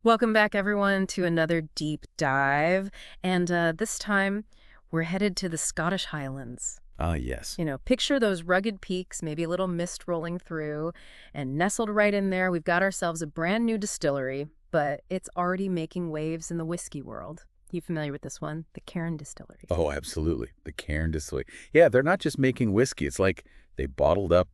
Welcome back, everyone, to another deep dive. And this time, we're headed to the Scottish Highlands. Ah, yes. Picture those rugged peaks, maybe a little mist rolling through, and nestled right in there, we've got ourselves a brand new distillery, but it's already making waves in the whiskey world. You familiar with this one? The Cairn Distillery. Oh, absolutely. The Cairn distillery. Yeah, they're not just making whiskey. It's like they bottled up,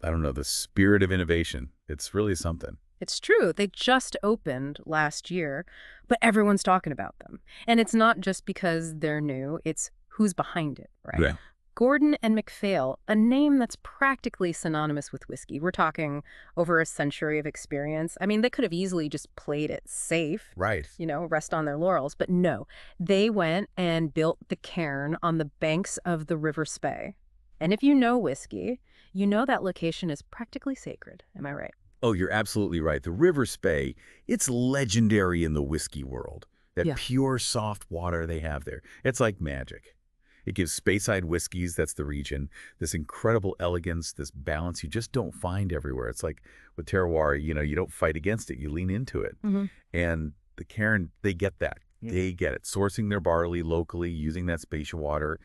I don't know, the spirit of innovation. It's really something. It's true. They just opened last year, but everyone's talking about them. And it's not just because they're new, it's who's behind it, right? Yeah. Gordon and MacPhail, a name that's practically synonymous with whiskey. We're talking over a century of experience. I mean, they could have easily just played it safe, Right. rest on their laurels, but no. They went and built the cairn on the banks of the River Spey. And if you know whiskey, you know that location is practically sacred. Am I right? Oh, you're absolutely right. The River Spey, it's legendary in the whiskey world. That Yeah. pure, soft water they have there. It's like magic. It gives Speyside whiskeys, that's the region, this incredible elegance, this balance you just don't find everywhere. It's like with terroir, you don't fight against it. You lean into it. Hmm. And the Cairn, they get that. Yeah. They get it. Sourcing their barley locally, using that spatial water,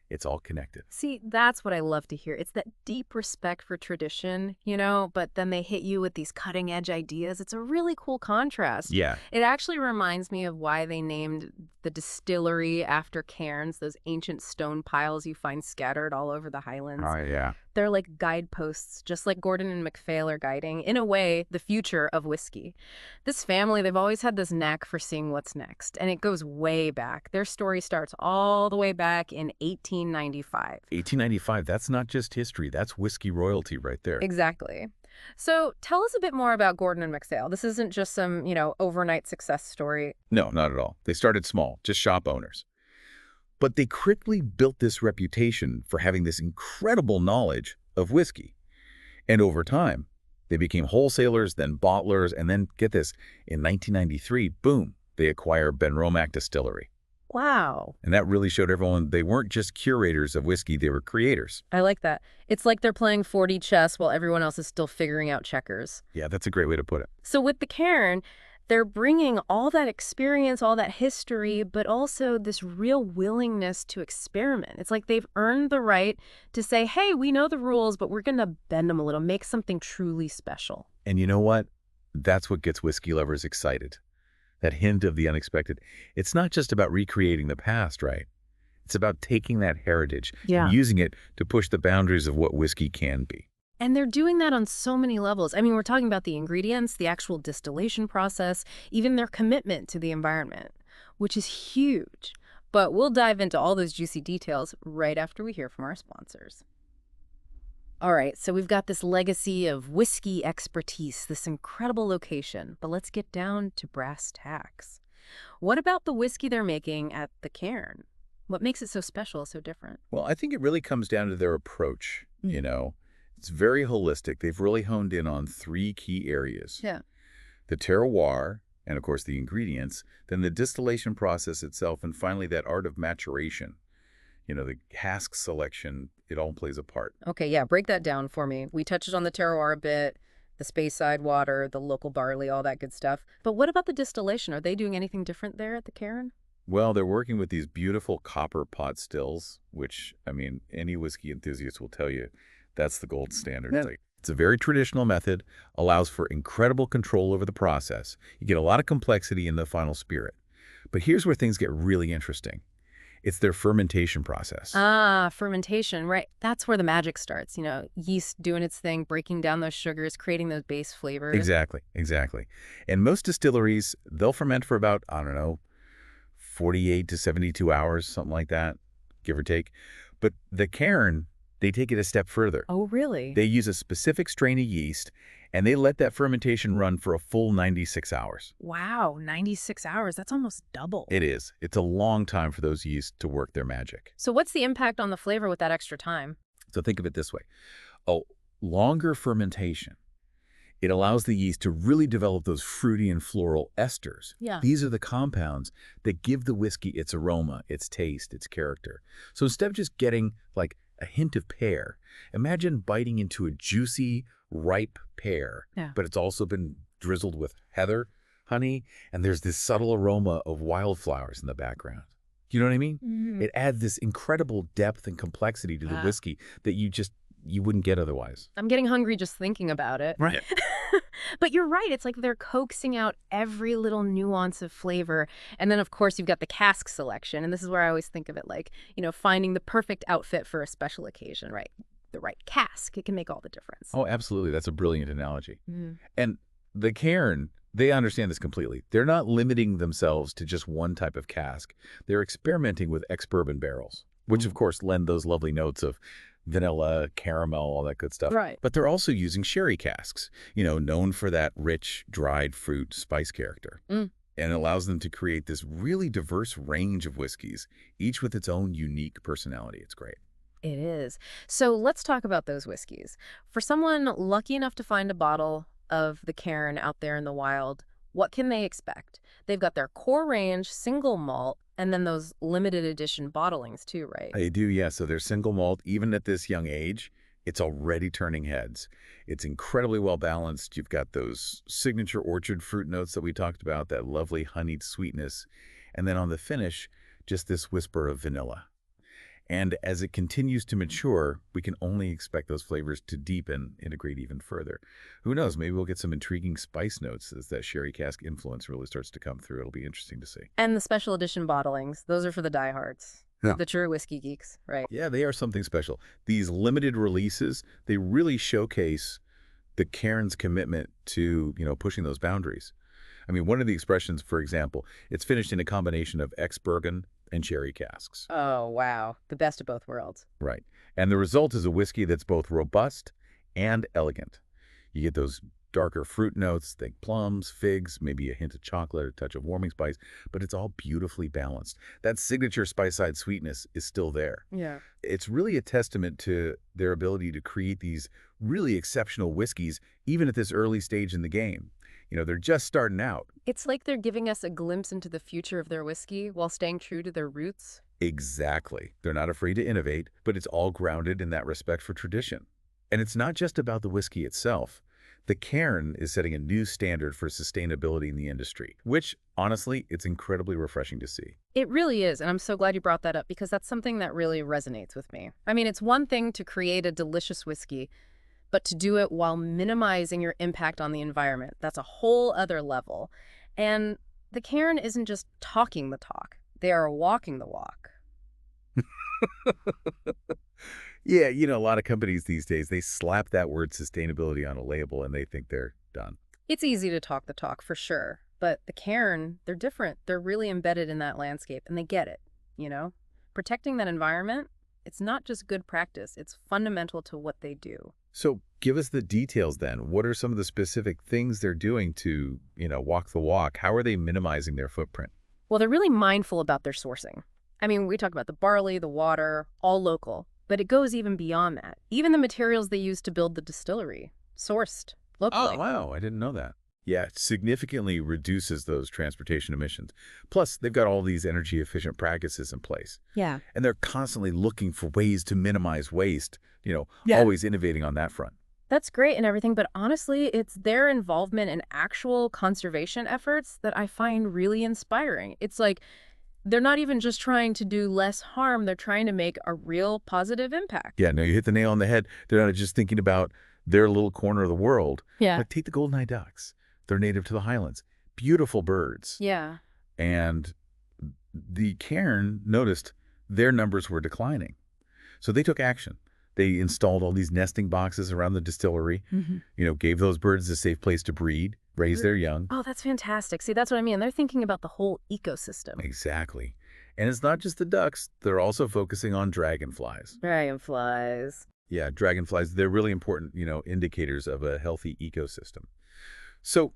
it's all connected. See, that's what I love to hear. It's that deep respect for tradition, but then they hit you with these cutting edge ideas. It's a really cool contrast. Yeah. It actually reminds me of why they named the distillery after cairns, those ancient stone piles you find scattered all over the Highlands. Oh, yeah. They're like guideposts, just like Gordon and MacPhail are guiding, in a way, the future of whiskey. This family, they've always had this knack for seeing what's next, and it goes way back. Their story starts all the way back in 1895. 1895, that's not just history. That's whiskey royalty right there. Exactly. So tell us a bit more about Gordon and MacPhail. This isn't just some, overnight success story. No, not at all. They started small, just shop owners. But they quickly built this reputation for having this incredible knowledge of whiskey. And over time, they became wholesalers, then bottlers, and then, get this, in 1993, boom, they acquire Benromac Distillery. Wow. And that really showed everyone they weren't just curators of whiskey, they were creators. I like that. It's like they're playing 4D chess while everyone else is still figuring out checkers. Yeah, that's a great way to put it. So with the Cairn, they're bringing all that experience, all that history, but also this real willingness to experiment. It's like they've earned the right to say, hey, we know the rules, but we're going to bend them a little, make something truly special. And you know what? That's what gets whiskey lovers excited. That hint of the unexpected. It's not just about recreating the past, right? It's about taking that heritage and using it to push the boundaries of what whiskey can be. And they're doing that on so many levels. I mean, we're talking about the ingredients, the actual distillation process, even their commitment to the environment, which is huge. But we'll dive into all those juicy details right after we hear from our sponsors. All right, so we've got this legacy of whiskey expertise, this incredible location, but let's get down to brass tacks. What about the whiskey they're making at the Cairn? What makes it so special, so different? Well, I think it really comes down to their approach, It's very holistic. They've really honed in on three key areas. Yeah. The terroir, and of course the ingredients, then the distillation process itself, and finally that art of maturation. The cask selection, it all plays a part. Okay, yeah, break that down for me. We touched on the terroir a bit, the Speyside water, the local barley, all that good stuff. But what about the distillation? Are they doing anything different there at the Cairn? Well, they're working with these beautiful copper pot stills, which, any whiskey enthusiast will tell you that's the gold standard. Yeah. It's a very traditional method, allows for incredible control over the process. You get a lot of complexity in the final spirit. But here's where things get really interesting. It's their fermentation process. Ah, fermentation, right. That's where the magic starts, yeast doing its thing, breaking down those sugars, creating those base flavors. Exactly. And most distilleries, they'll ferment for about, 48 to 72 hours, something like that, give or take. But the Cairn, they take it a step further. Oh, really? They use a specific strain of yeast, and they let that fermentation run for a full 96 hours. Wow, 96 hours. That's almost double. It is. It's a long time for those yeasts to work their magic. So what's the impact on the flavor with that extra time? So think of it this way. A longer fermentation, it allows the yeast to really develop those fruity and floral esters. Yeah. These are the compounds that give the whiskey its aroma, its taste, its character. So instead of just getting like a hint of pear, imagine biting into a juicy, ripe pear, Yeah. but it's also been drizzled with heather, honey, and there's this subtle aroma of wildflowers in the background. You know what I mean? It adds this incredible depth and complexity to the whiskey that you wouldn't get otherwise. I'm getting hungry just thinking about it. Right. But you're right. It's like they're coaxing out every little nuance of flavor. And then, of course, you've got the cask selection. And this is where I always think of it like, finding the perfect outfit for a special occasion, right? The right cask. It can make all the difference. Oh, absolutely. That's a brilliant analogy. And the Cairn, they understand this completely. They're not limiting themselves to just one type of cask. They're experimenting with ex-bourbon barrels, which, of course, lend those lovely notes of vanilla, caramel, all that good stuff. Right. But they're also using sherry casks, known for that rich, dried fruit spice character. And it allows them to create this really diverse range of whiskeys, each with its own unique personality. It's great. It is. So let's talk about those whiskeys. For someone lucky enough to find a bottle of the Cairn out there in the wild, what can they expect? They've got their core range, single malt, and then those limited edition bottlings too, right? They do, yeah. So they're single malt. Even at this young age, it's already turning heads. It's incredibly well balanced. You've got those signature orchard fruit notes that we talked about, that lovely honeyed sweetness. And then on the finish, just this whisper of vanilla. And as it continues to mature, we can only expect those flavors to deepen, integrate even further. Who knows? Maybe we'll get some intriguing spice notes as that sherry cask influence really starts to come through. It'll be interesting to see. And the special edition bottlings, those are for the diehards. Yeah. The true whiskey geeks, right? Yeah, they are something special. These limited releases, they really showcase the Cairn's commitment to, pushing those boundaries. I mean, one of the expressions, for example, it's finished in a combination of ex-bourbon and sherry casks. Oh, wow. The best of both worlds. Right. And the result is a whiskey that's both robust and elegant. You get those darker fruit notes, think plums, figs, maybe a hint of chocolate, a touch of warming spice, but it's all beautifully balanced. That signature spice-side sweetness is still there. Yeah. It's really a testament to their ability to create these really exceptional whiskeys, even at this early stage in the game. They're just starting out. It's like they're giving us a glimpse into the future of their whiskey while staying true to their roots. Exactly. They're not afraid to innovate, but it's all grounded in that respect for tradition. And it's not just about the whiskey itself. The Cairn is setting a new standard for sustainability in the industry, which, honestly, it's incredibly refreshing to see. It really is, and I'm so glad you brought that up because that's something that really resonates with me. I mean, it's one thing to create a delicious whiskey, but to do it while minimizing your impact on the environment, that's a whole other level. And the Cairn isn't just talking the talk. They are walking the walk. Yeah, a lot of companies these days, they slap that word sustainability on a label and they think they're done. It's easy to talk the talk for sure, but the Cairn, they're different. They're really embedded in that landscape and they get it, Protecting that environment, it's not just good practice. It's fundamental to what they do. So give us the details then. What are some of the specific things they're doing to, walk the walk? How are they minimizing their footprint? Well, they're really mindful about their sourcing. I mean, we talk about the barley, the water, all local, but it goes even beyond that. Even the materials they use to build the distillery, sourced locally. Oh, wow. I didn't know that. Yeah, it significantly reduces those transportation emissions. Plus, they've got all these energy-efficient practices in place. Yeah. And they're constantly looking for ways to minimize waste, always innovating on that front. That's great and everything, but honestly, it's their involvement in actual conservation efforts that I find really inspiring. It's like they're not even just trying to do less harm, they're trying to make a real positive impact. Yeah, no, you hit the nail on the head. They're not just thinking about their little corner of the world. Yeah. Like, take the golden-eyed ducks. They're native to the Highlands. Beautiful birds. Yeah. And the Cairn noticed their numbers were declining. So they took action. They installed all these nesting boxes around the distillery, gave those birds a safe place to breed, raise their young. Oh, that's fantastic. See, that's what I mean. They're thinking about the whole ecosystem. Exactly. And it's not just the ducks. They're also focusing on dragonflies. Dragonflies. Yeah, dragonflies, they're really important, indicators of a healthy ecosystem. So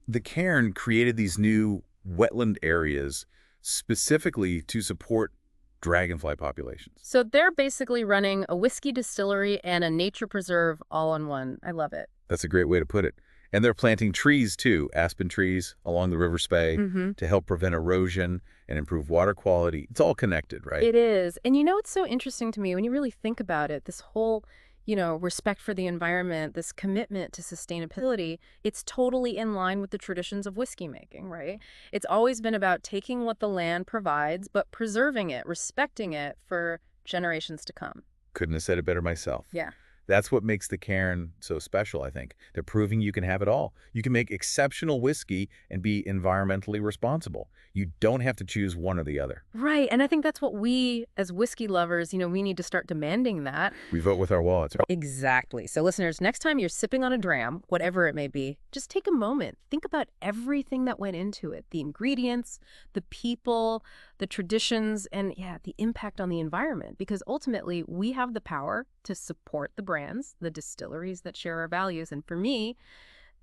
the Cairn created these new wetland areas specifically to support dragonfly populations. So they're basically running a whiskey distillery and a nature preserve all in one. I love it. That's a great way to put it. And they're planting trees too, aspen trees along the river spay to help prevent erosion and improve water quality. It's all connected, right? It is. And it's so interesting to me when you really think about it, this whole respect for the environment, this commitment to sustainability, it's totally in line with the traditions of whiskey making, right? It's always been about taking what the land provides, but preserving it, respecting it for generations to come. Couldn't have said it better myself. Yeah. That's what makes the Cairn so special, I think. They're proving you can have it all. You can make exceptional whiskey and be environmentally responsible. You don't have to choose one or the other. Right. And I think that's what we, as whiskey lovers, we need to start demanding that. We vote with our wallets. Exactly. So listeners, next time you're sipping on a dram, whatever it may be, just take a moment. Think about everything that went into it. The ingredients, the people, the traditions, and the impact on the environment. Because ultimately, we have the power to support the brands, the distilleries that share our values. And for me,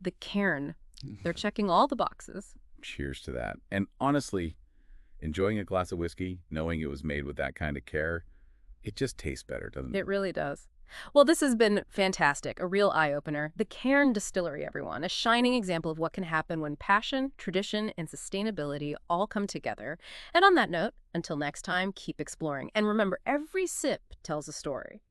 the Cairn, they're checking all the boxes. Cheers to that. And honestly, enjoying a glass of whiskey, knowing it was made with that kind of care, it just tastes better, doesn't it? It really does. Well, this has been fantastic, a real eye-opener. The Cairn Distillery, everyone, a shining example of what can happen when passion, tradition, and sustainability all come together. And on that note, until next time, keep exploring. And remember, every sip tells a story.